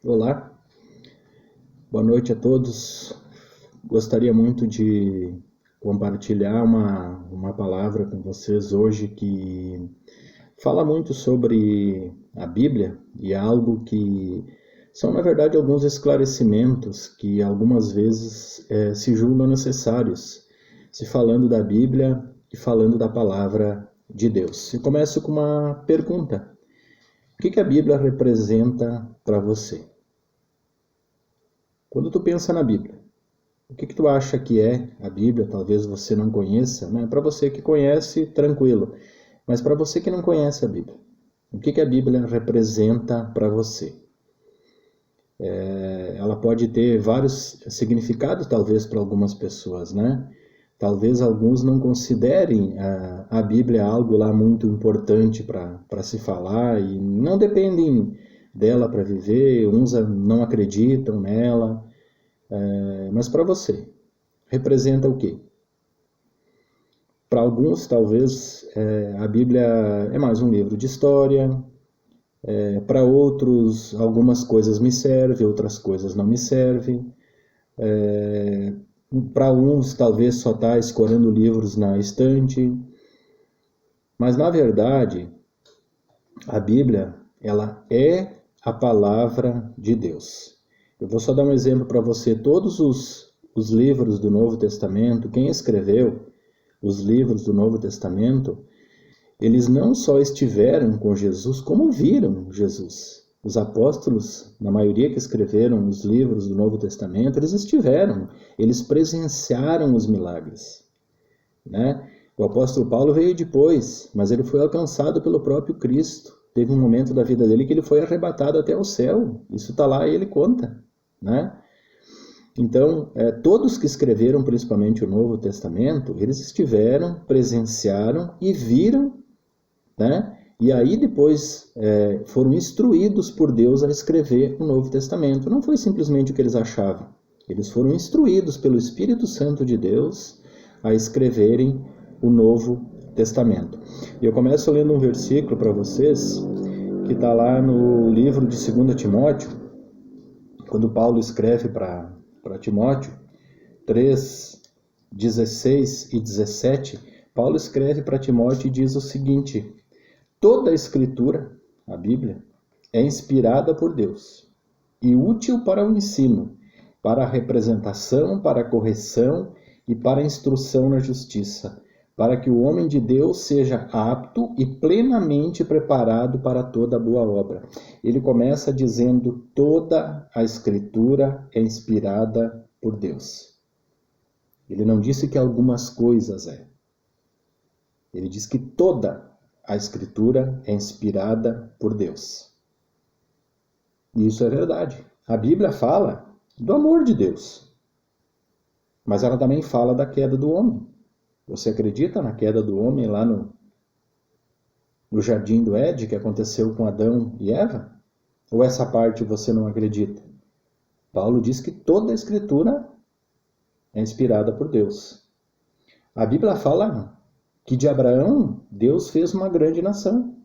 Olá, boa noite a todos. Gostaria muito de compartilhar uma palavra com vocês hoje que fala muito sobre a Bíblia e é algo que são, na verdade, alguns esclarecimentos que algumas vezes se julgam necessários, se falando da Bíblia e falando da palavra de Deus. Eu começo com uma pergunta: o que a Bíblia representa para você? Quando tu pensa na Bíblia, o que tu acha que é a Bíblia? Talvez você não conheça, né? Para você que conhece, tranquilo. Mas para você que não conhece a Bíblia, o que a Bíblia representa para você? Ela pode ter vários significados, talvez, para algumas pessoas, né? Talvez alguns não considerem a Bíblia algo lá muito importante para se falar e não dependem dela para viver, uns não acreditam nela. Mas para você, representa o quê? Para alguns, talvez, a Bíblia é mais um livro de história. Para outros, algumas coisas me servem, outras coisas não me servem. Para uns, talvez só está escorando livros na estante. Mas, na verdade, a Bíblia, ela é a palavra de Deus. Eu vou só dar um exemplo para você. Todos os livros do Novo Testamento, quem escreveu os livros do Novo Testamento, eles não só estiveram com Jesus, como viram Jesus. Os apóstolos, na maioria que escreveram os livros do Novo Testamento, eles estiveram, eles presenciaram os milagres, né? O apóstolo Paulo veio depois, mas ele foi alcançado pelo próprio Cristo. Teve um momento da vida dele que ele foi arrebatado até o céu. Isso está lá e ele conta, né? Então, todos que escreveram principalmente o Novo Testamento, eles estiveram, presenciaram e viram, né? E aí depois foram instruídos por Deus a escrever o Novo Testamento. Não foi simplesmente o que eles achavam. Eles foram instruídos pelo Espírito Santo de Deus a escreverem o Novo Testamento. E eu começo lendo um versículo para vocês, que está lá no livro de 2 Timóteo, quando Paulo escreve para Timóteo 3, 16 e 17, Paulo escreve para Timóteo e diz o seguinte: toda a Escritura, a Bíblia, é inspirada por Deus e útil para o ensino, para a representação, para a correção e para a instrução na justiça, para que o homem de Deus seja apto e plenamente preparado para toda boa obra. Ele começa dizendo: toda a Escritura é inspirada por Deus. Ele não disse que algumas coisas é. Ele diz que toda a Escritura é inspirada por Deus. E isso é verdade. A Bíblia fala do amor de Deus, mas ela também fala da queda do homem. Você acredita na queda do homem lá no Jardim do Éden, que aconteceu com Adão e Eva? Ou essa parte você não acredita? Paulo diz que toda a Escritura é inspirada por Deus. A Bíblia fala que de Abraão, Deus fez uma grande nação.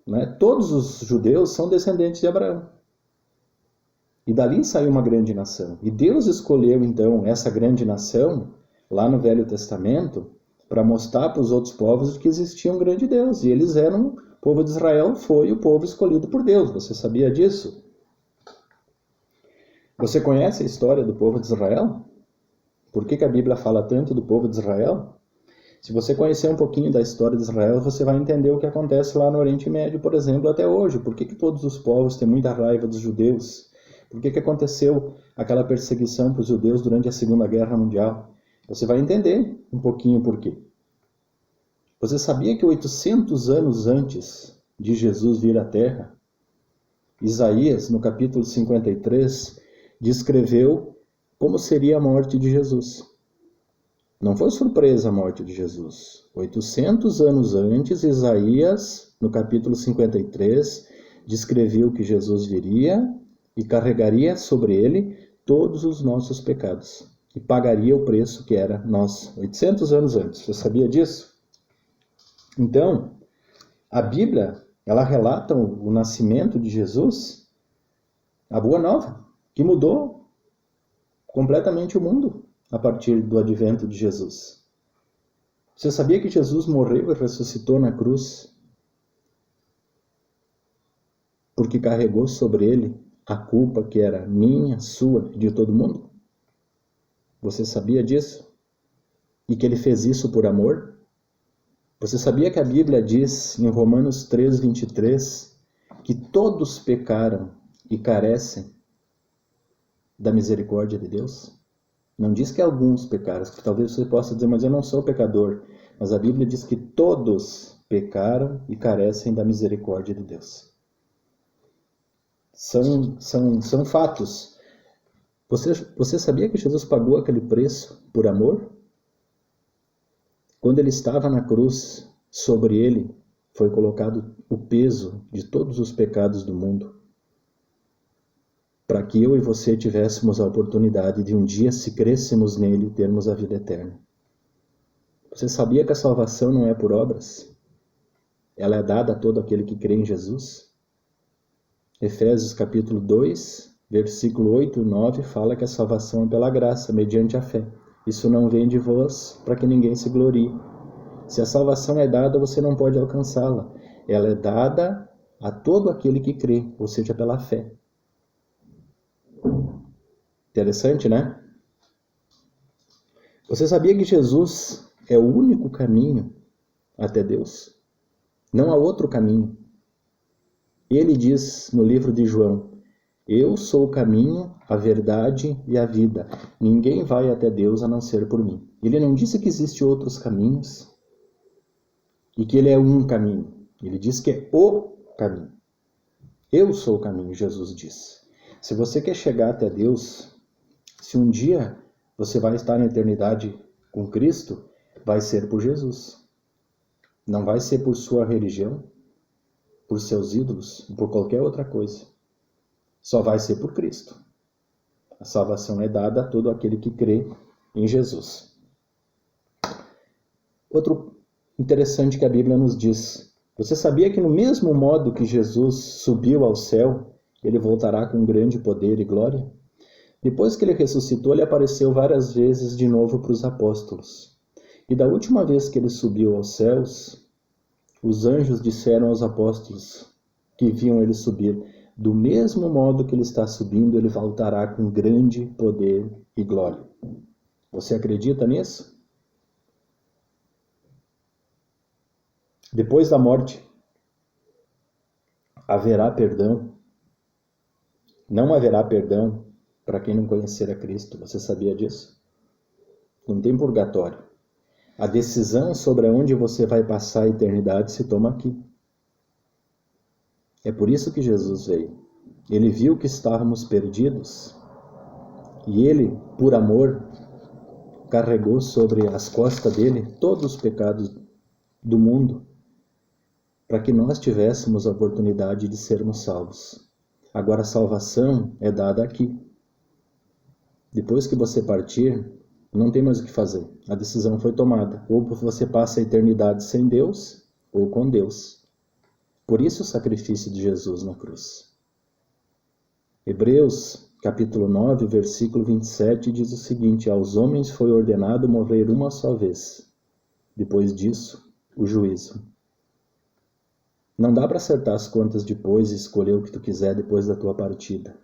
Né? Todos os judeus são descendentes de Abraão. E dali saiu uma grande nação. E Deus escolheu, então, essa grande nação, lá no Velho Testamento, para mostrar para os outros povos que existia um grande Deus. E eles eram, o povo de Israel foi o povo escolhido por Deus. Você sabia disso? Você conhece a história do povo de Israel? Por que a Bíblia fala tanto do povo de Israel? Se você conhecer um pouquinho da história de Israel, você vai entender o que acontece lá no Oriente Médio, por exemplo, até hoje. Por que todos os povos têm muita raiva dos judeus? Por que aconteceu aquela perseguição para os judeus durante a Segunda Guerra Mundial? Você vai entender um pouquinho por quê. Você sabia que 800 anos antes de Jesus vir à Terra, Isaías, no capítulo 53, descreveu como seria a morte de Jesus? Não foi surpresa a morte de Jesus. 800 anos antes, Isaías, no capítulo 53, descreveu que Jesus viria e carregaria sobre ele todos os nossos pecados e pagaria o preço que era nós, 800 anos antes. Você sabia disso? Então, a Bíblia, ela relata o nascimento de Jesus A boa nova, que mudou completamente o mundo a partir do advento de Jesus. Você sabia que Jesus morreu e ressuscitou na cruz porque carregou sobre ele a culpa que era minha, sua e de todo mundo? Você sabia disso? E que ele fez isso por amor? Você sabia que a Bíblia diz em Romanos 3:23 que todos pecaram e carecem da misericórdia de Deus? Não diz que alguns pecaram, porque talvez você possa dizer, mas eu não sou pecador. Mas a Bíblia diz que todos pecaram e carecem da misericórdia de Deus. São fatos. Você sabia que Jesus pagou aquele preço por amor? Quando ele estava na cruz, sobre ele foi colocado o peso de todos os pecados do mundo, para que eu e você tivéssemos a oportunidade de um dia, se crêssemos nele, termos a vida eterna. Você sabia que a salvação não é por obras? Ela é dada a todo aquele que crê em Jesus? Efésios capítulo 2, versículo 8 e 9 fala que a salvação é pela graça, mediante a fé. Isso não vem de vós, para que ninguém se glorie. Se a salvação é dada, você não pode alcançá-la. Ela é dada a todo aquele que crê, ou seja, pela fé. Interessante, né? Você sabia que Jesus é o único caminho até Deus? Não há outro caminho. Ele diz no livro de João, eu sou o caminho, a verdade e a vida. Ninguém vai até Deus a não ser por mim. Ele não disse que existem outros caminhos e que ele é um caminho. Ele diz que é o caminho. Eu sou o caminho, Jesus diz. Se você quer chegar até Deus, se um dia você vai estar na eternidade com Cristo, vai ser por Jesus. Não vai ser por sua religião, por seus ídolos, por qualquer outra coisa. Só vai ser por Cristo. A salvação é dada a todo aquele que crê em Jesus. Outro interessante que a Bíblia nos diz. Você sabia que no mesmo modo que Jesus subiu ao céu, ele voltará com grande poder e glória? Depois que ele ressuscitou, ele apareceu várias vezes de novo para os apóstolos. E da última vez que ele subiu aos céus, os anjos disseram aos apóstolos que viam ele subir, do mesmo modo que ele está subindo, ele voltará com grande poder e glória. Você acredita nisso? Depois da morte, haverá perdão? Não haverá perdão para quem não conhecer a Cristo. Você sabia disso? Não tem purgatório. A decisão sobre onde você vai passar a eternidade se toma aqui. É por isso que Jesus veio. Ele viu que estávamos perdidos e ele, por amor, carregou sobre as costas dele todos os pecados do mundo para que nós tivéssemos a oportunidade de sermos salvos. Agora a salvação é dada aqui. Depois que você partir, não tem mais o que fazer. A decisão foi tomada. Ou você passa a eternidade sem Deus, ou com Deus. Por isso o sacrifício de Jesus na cruz. Hebreus, capítulo 9, versículo 27, diz o seguinte, aos homens foi ordenado morrer uma só vez. Depois disso, o juízo. Não dá para acertar as contas depois e escolher o que tu quiser depois da tua partida.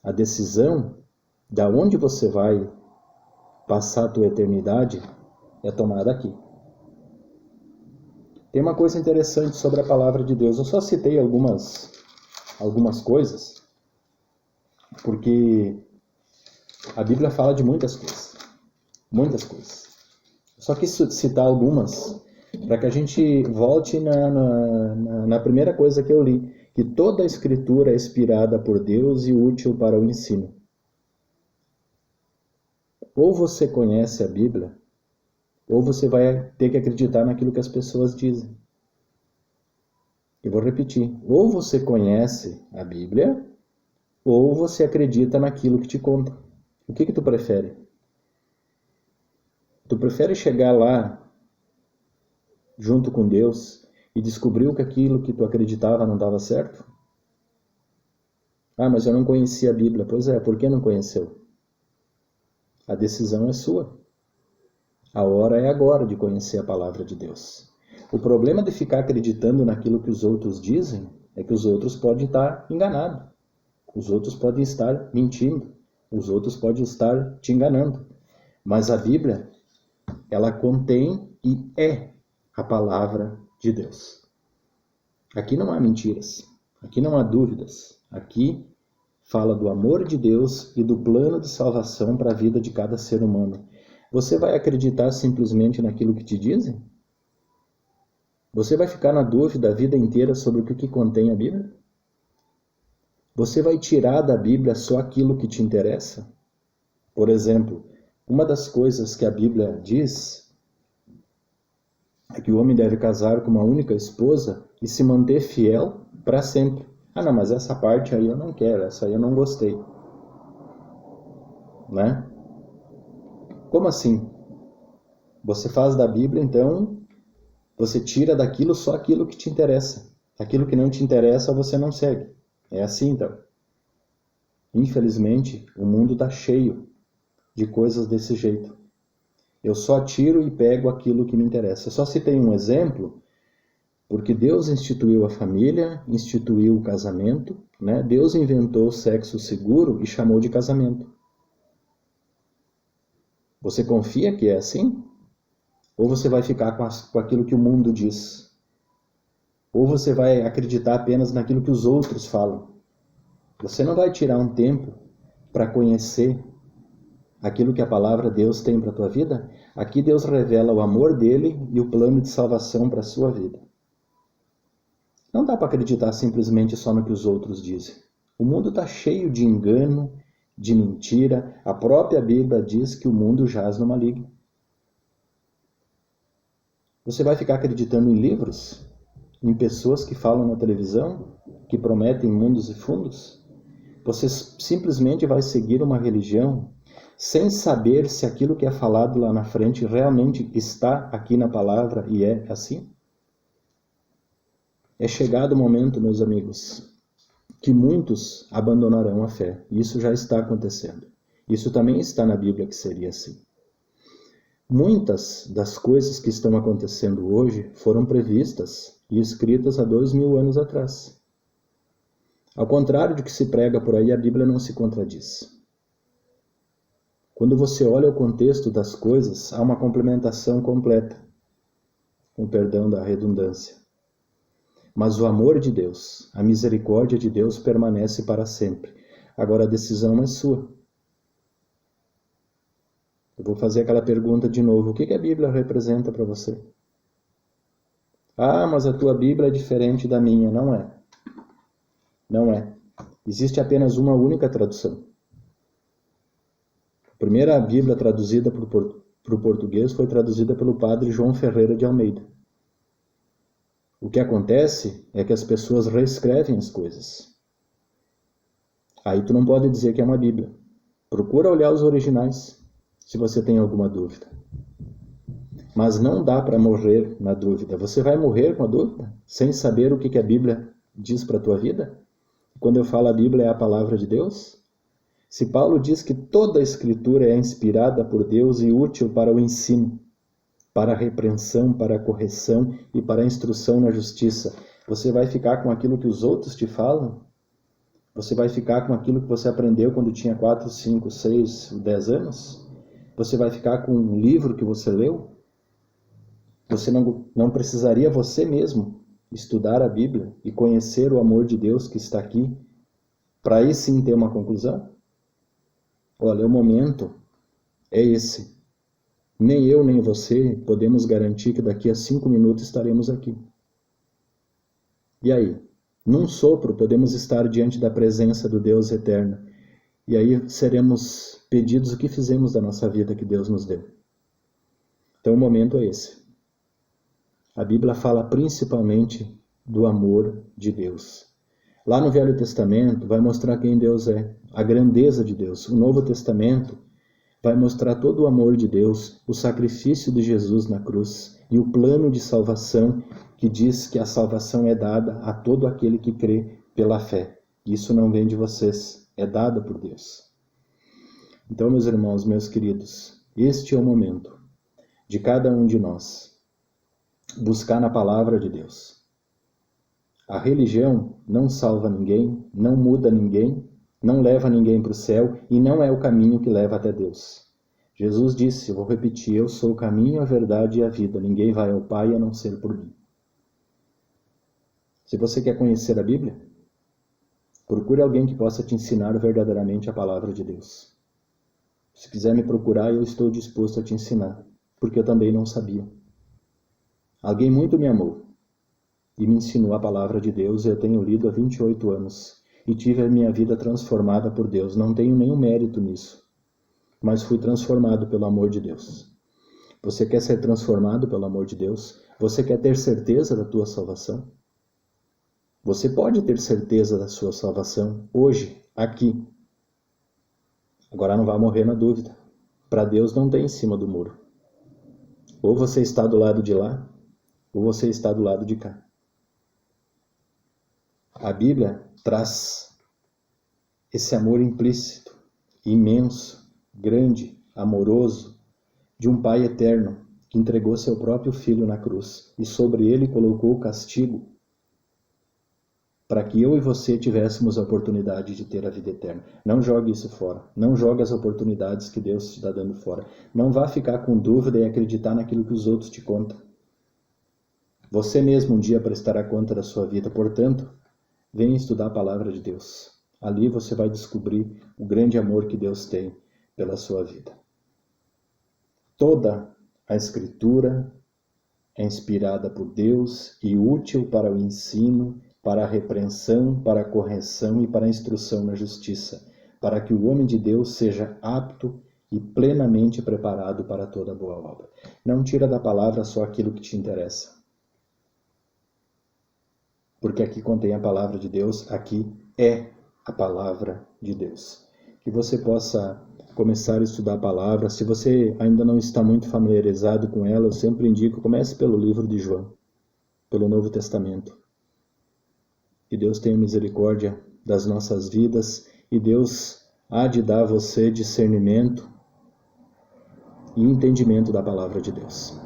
A decisão de onde você vai passar a tua eternidade é tomada aqui. Tem uma coisa interessante sobre a palavra de Deus. Eu só citei algumas coisas, porque a Bíblia fala de muitas coisas. Muitas coisas. Só quis citar algumas para que a gente volte na primeira coisa que eu li, que toda a Escritura é inspirada por Deus e útil para o ensino. Ou você conhece a Bíblia, ou você vai ter que acreditar naquilo que as pessoas dizem. Eu vou repetir. Ou você conhece a Bíblia, ou você acredita naquilo que te conta. O que tu prefere? Tu prefere chegar lá, junto com Deus, e descobrir que aquilo que tu acreditava não dava certo? Ah, mas eu não conhecia a Bíblia. Pois é, por que não conheceu? A decisão é sua. A hora é agora de conhecer a palavra de Deus. O problema de ficar acreditando naquilo que os outros dizem é que os outros podem estar enganados. Os outros podem estar mentindo. Os outros podem estar te enganando. Mas a Bíblia, ela contém e é a palavra de Deus. Aqui não há mentiras. Aqui não há dúvidas. Aqui fala do amor de Deus e do plano de salvação para a vida de cada ser humano. Você vai acreditar simplesmente naquilo que te dizem? Você vai ficar na dúvida a vida inteira sobre o que contém a Bíblia? Você vai tirar da Bíblia só aquilo que te interessa? Por exemplo, uma das coisas que a Bíblia diz é que o homem deve casar com uma única esposa e se manter fiel para sempre. Ah, não, mas essa parte aí eu não quero, essa aí eu não gostei. Né? Como assim? Você faz da Bíblia, então, você tira daquilo só aquilo que te interessa. Aquilo que não te interessa, você não segue. É assim, então. Infelizmente, o mundo está cheio de coisas desse jeito. Eu só tiro e pego aquilo que me interessa. Eu só citei um exemplo, porque Deus instituiu a família, instituiu o casamento, né? Deus inventou o sexo seguro e chamou de casamento. Você confia que é assim? Ou você vai ficar com aquilo que o mundo diz? Ou você vai acreditar apenas naquilo que os outros falam? Você não vai tirar um tempo para conhecer aquilo que a palavra de Deus tem para a tua vida? Aqui Deus revela o amor dele e o plano de salvação para a sua vida. Não dá para acreditar simplesmente só no que os outros dizem. O mundo está cheio de engano, de mentira. A própria Bíblia diz que o mundo jaz no maligno. Você vai ficar acreditando em livros? Em pessoas que falam na televisão? Que prometem mundos e fundos? Você simplesmente vai seguir uma religião sem saber se aquilo que é falado lá na frente realmente está aqui na palavra e é assim? É chegado o momento, meus amigos, que muitos abandonarão a fé. Isso já está acontecendo. Isso também está na Bíblia que seria assim. Muitas das coisas que estão acontecendo hoje foram previstas e escritas há 2000 anos atrás. Ao contrário do que se prega por aí, a Bíblia não se contradiz. Quando você olha o contexto das coisas, há uma complementação completa, com perdão da redundância. Mas o amor de Deus, a misericórdia de Deus permanece para sempre. Agora a decisão é sua. Eu vou fazer aquela pergunta de novo. O que a Bíblia representa para você? Ah, mas a tua Bíblia é diferente da minha. Não é. Não é. Existe apenas uma única tradução. A primeira Bíblia traduzida para o português foi traduzida pelo padre João Ferreira de Almeida. O que acontece é que as pessoas reescrevem as coisas. Aí tu não pode dizer que é uma Bíblia. Procura olhar os originais, se você tem alguma dúvida. Mas não dá para morrer na dúvida. Você vai morrer com a dúvida? Sem saber o que a Bíblia diz para a tua vida? Quando eu falo a Bíblia é a palavra de Deus? Se Paulo diz que toda a Escritura é inspirada por Deus e útil para o ensino, para a repreensão, para a correção e para a instrução na justiça, você vai ficar com aquilo que os outros te falam? Você vai ficar com aquilo que você aprendeu quando tinha 4, 5, 6, 10 anos? Você vai ficar com um livro que você leu? Você não precisaria você mesmo estudar a Bíblia e conhecer o amor de Deus que está aqui, para aí sim ter uma conclusão? Olha, o momento é esse. Nem eu, nem você podemos garantir que daqui a 5 minutos estaremos aqui. E aí? Num sopro podemos estar diante da presença do Deus eterno. E aí seremos pedidos o que fizemos da nossa vida que Deus nos deu. Então o momento é esse. A Bíblia fala principalmente do amor de Deus. Lá no Velho Testamento vai mostrar quem Deus é, a grandeza de Deus. O Novo Testamento vai mostrar todo o amor de Deus, o sacrifício de Jesus na cruz e o plano de salvação que diz que a salvação é dada a todo aquele que crê pela fé. Isso não vem de vocês, é dado por Deus. Então, meus irmãos, meus queridos, este é o momento de cada um de nós buscar na palavra de Deus. A religião não salva ninguém, não muda ninguém, não leva ninguém para o céu e não é o caminho que leva até Deus. Jesus disse, eu vou repetir, eu sou o caminho, a verdade e a vida. Ninguém vai ao Pai a não ser por mim. Se você quer conhecer a Bíblia, procure alguém que possa te ensinar verdadeiramente a palavra de Deus. Se quiser me procurar, eu estou disposto a te ensinar, porque eu também não sabia. Alguém muito me amou e me ensinou a palavra de Deus, e eu tenho lido há 28 anos e tive a minha vida transformada por Deus. Não tenho nenhum mérito nisso, mas fui transformado pelo amor de Deus. Você quer ser transformado pelo amor de Deus? Você quer ter certeza da tua salvação? Você pode ter certeza da sua salvação hoje, aqui. Agora não vai morrer na dúvida. Para Deus não tem em cima do muro. Ou você está do lado de lá, ou você está do lado de cá. A Bíblia traz esse amor implícito, imenso, grande, amoroso, de um Pai eterno que entregou seu próprio Filho na cruz e sobre ele colocou o castigo para que eu e você tivéssemos a oportunidade de ter a vida eterna. Não jogue isso fora. Não jogue as oportunidades que Deus te está dando fora. Não vá ficar com dúvida e acreditar naquilo que os outros te contam. Você mesmo um dia prestará conta da sua vida. Portanto, venha estudar a palavra de Deus. Ali você vai descobrir o grande amor que Deus tem pela sua vida. Toda a Escritura é inspirada por Deus e útil para o ensino, para a repreensão, para a correção e para a instrução na justiça, para que o homem de Deus seja apto e plenamente preparado para toda boa obra. Não tira da palavra só aquilo que te interessa. Porque aqui contém a palavra de Deus, aqui é a palavra de Deus. Que você possa começar a estudar a palavra. Se você ainda não está muito familiarizado com ela, eu sempre indico, comece pelo livro de João, pelo Novo Testamento. Que Deus tenha misericórdia das nossas vidas e Deus há de dar a você discernimento e entendimento da palavra de Deus.